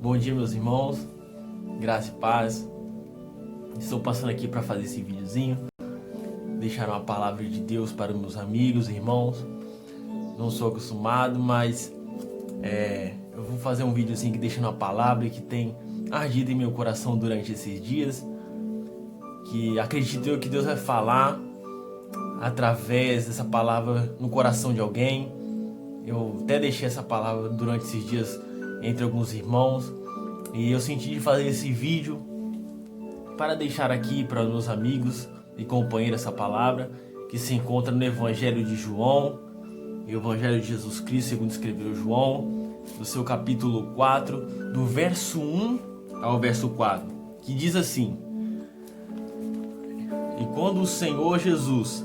Bom dia, meus irmãos, graça e paz. Estou passando aqui para fazer esse videozinho, deixar uma palavra de Deus para meus amigos e irmãos. Não sou acostumado, mas eu vou fazer um videozinho que deixa uma palavra que tem ardido em meu coração durante esses dias, que acredito eu que Deus vai falar através dessa palavra no coração de alguém. Eu até deixei essa palavra durante esses dias entre alguns irmãos, e eu senti de fazer esse vídeo para deixar aqui para os meus amigos e companheiros essa palavra que se encontra no Evangelho de João, o Evangelho de Jesus Cristo segundo escreveu João, no seu capítulo 4, do verso 1 ao verso 4, que diz assim: E quando o Senhor Jesus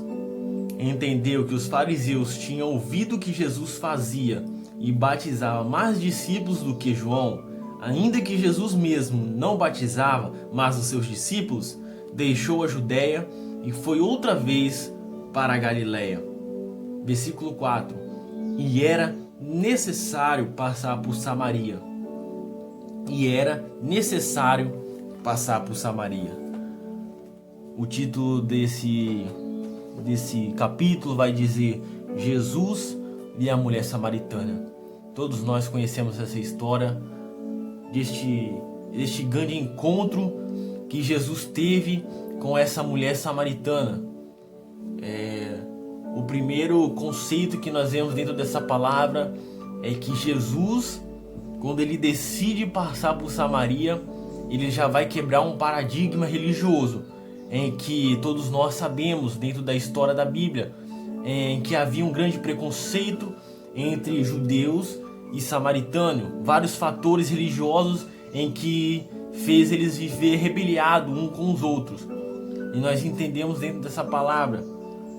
entendeu que os fariseus tinham ouvido que Jesus fazia e batizava mais discípulos do que João, ainda que Jesus mesmo não batizava, mas os seus discípulos, deixou a Judéia e foi outra vez para a Galiléia. Versículo 4. E era necessário passar por Samaria. E era necessário passar por Samaria. O título desse capítulo vai dizer Jesus e a mulher samaritana. Todos nós conhecemos essa história deste grande encontro que Jesus teve com essa mulher samaritana. O primeiro conceito que nós vemos dentro dessa palavra é que Jesus, quando ele decide passar por Samaria, ele já vai quebrar um paradigma religioso em que todos nós sabemos dentro da história da Bíblia, em que havia um grande preconceito entre judeus e samaritanos, vários fatores religiosos em que fez eles viver rebeliado uns com os outros. E nós entendemos dentro dessa palavra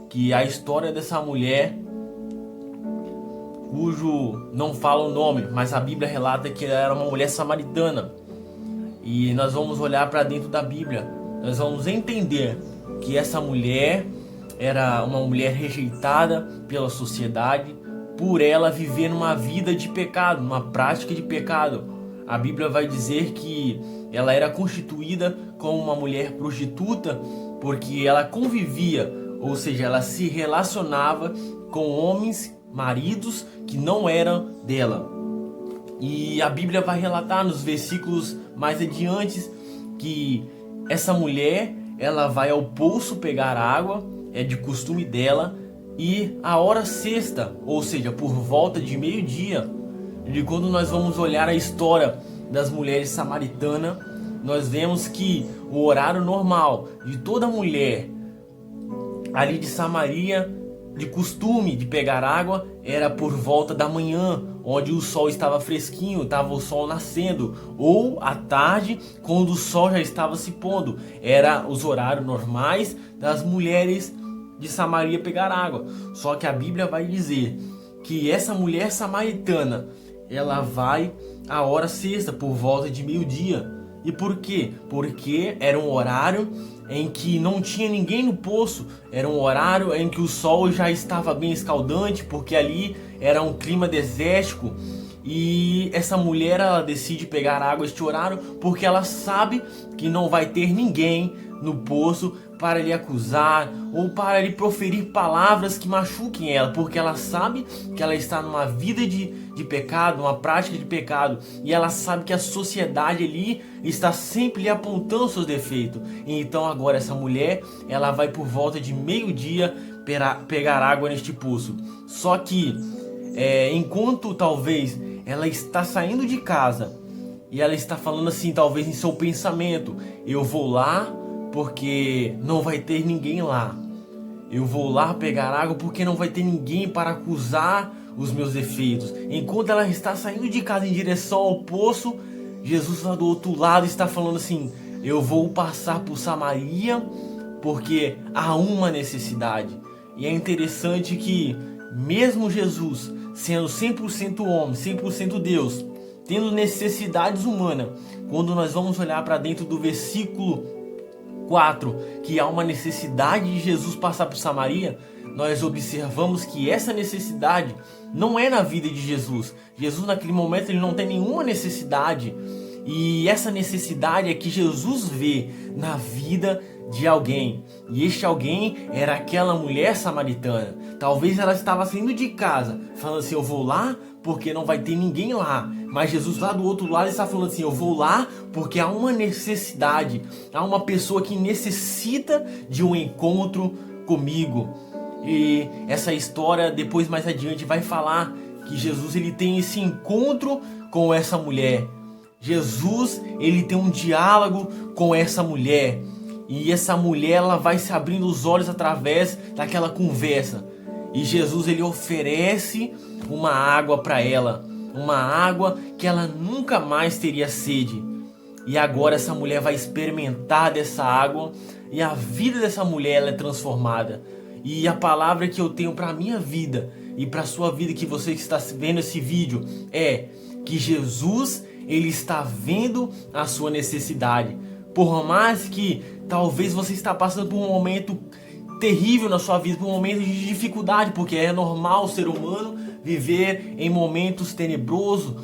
que a história dessa mulher, cujo não fala o nome, mas a Bíblia relata que ela era uma mulher samaritana. E nós vamos olhar para dentro da Bíblia, nós vamos entender que essa mulher era uma mulher rejeitada pela sociedade, por ela viver numa vida de pecado, numa prática de pecado. A Bíblia vai dizer que ela era constituída como uma mulher prostituta, porque ela convivia, ou seja, ela se relacionava com homens, maridos que não eram dela. E a Bíblia vai relatar nos versículos mais adiante que essa mulher, ela vai ao poço pegar água, é de costume dela, e a hora sexta, ou seja, por volta de meio-dia, de quando nós vamos olhar a história das mulheres samaritanas, nós vemos que o horário normal de toda mulher ali de Samaria, de costume de pegar água, era por volta da manhã, onde o sol estava fresquinho, estava o sol nascendo, ou à tarde, quando o sol já estava se pondo. Era os horários normais das mulheres de Samaria pegar água. Só que a Bíblia vai dizer que essa mulher samaritana, ela vai à hora sexta, por volta de meio-dia. E por quê? Porque era um horário em que não tinha ninguém no poço, era um horário em que o sol já estava bem escaldante, porque ali era um clima desértico. E essa mulher, ela decide pegar água este horário porque ela sabe que não vai ter ninguém no poço para lhe acusar ou para lhe proferir palavras que machuquem ela, porque ela sabe que ela está numa vida de pecado, uma prática de pecado, e ela sabe que a sociedade ali está sempre lhe apontando seus defeitos. E então agora essa mulher, ela vai por volta de meio-dia pegar água neste poço. Só que enquanto talvez ela está saindo de casa e ela está falando assim, talvez em seu pensamento: eu vou lá porque não vai ter ninguém lá. Eu vou lá pegar água porque não vai ter ninguém para acusar os meus defeitos. Enquanto ela está saindo de casa em direção ao poço, Jesus lá do outro lado está falando assim: eu vou passar por Samaria porque há uma necessidade. E é interessante que mesmo Jesus sendo 100% homem, 100% Deus, tendo necessidades humanas, quando nós vamos olhar para dentro do versículo 4, que há uma necessidade de Jesus passar por Samaria, nós observamos que essa necessidade não é na vida de Jesus. Jesus naquele momento ele não tem nenhuma necessidade. E essa necessidade é que Jesus vê na vida de alguém. E este alguém era aquela mulher samaritana. Talvez ela estava saindo de casa, falando assim, eu vou lá porque não vai ter ninguém lá. Mas Jesus lá do outro lado está falando assim, eu vou lá porque há uma necessidade. Há uma pessoa que necessita de um encontro comigo. E essa história depois mais adiante vai falar que Jesus ele tem esse encontro com essa mulher. Jesus ele tem um diálogo com essa mulher. E essa mulher ela vai se abrindo os olhos através daquela conversa. E Jesus ele oferece uma água para ela. Uma água que ela nunca mais teria sede. E agora essa mulher vai experimentar dessa água. E a vida dessa mulher ela é transformada. E a palavra que eu tenho para a minha vida e para a sua vida, que você que está vendo esse vídeo, é que Jesus ele está vendo a sua necessidade. Por mais que talvez você está passando por um momento terrível na sua vida, por um momento de dificuldade, porque é normal o ser humano viver em momentos tenebrosos.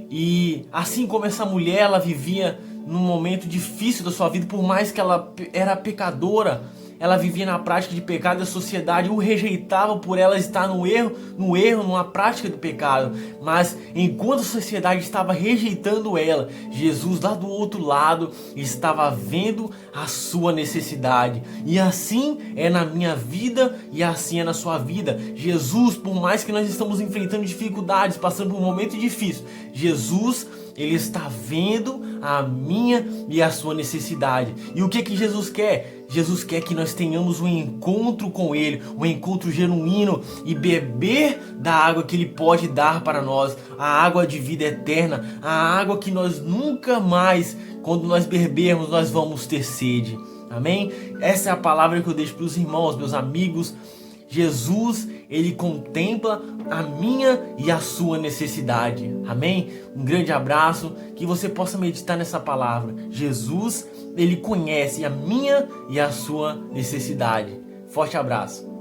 E assim como essa mulher, ela vivia num momento difícil da sua vida, por mais que ela era pecadora, ela vivia na prática de pecado e a sociedade o rejeitava por ela estar no erro, numa prática do pecado. Mas enquanto a sociedade estava rejeitando ela, Jesus lá do outro lado estava vendo a sua necessidade. E assim é na minha vida e assim é na sua vida. Jesus, por mais que nós estamos enfrentando dificuldades, passando por um momento difícil, Jesus ele está vendo a minha e a sua necessidade. E o que Jesus quer? Jesus quer que nós tenhamos um encontro com Ele, um encontro genuíno e beber da água que Ele pode dar para nós, a água de vida eterna, a água que nós nunca mais, quando nós bebermos, nós vamos ter sede. Amém? Essa é a palavra que eu deixo para os irmãos, meus amigos. Jesus, ele contempla a minha e a sua necessidade. Amém? Um grande abraço, que você possa meditar nessa palavra. Jesus, ele conhece a minha e a sua necessidade. Forte abraço.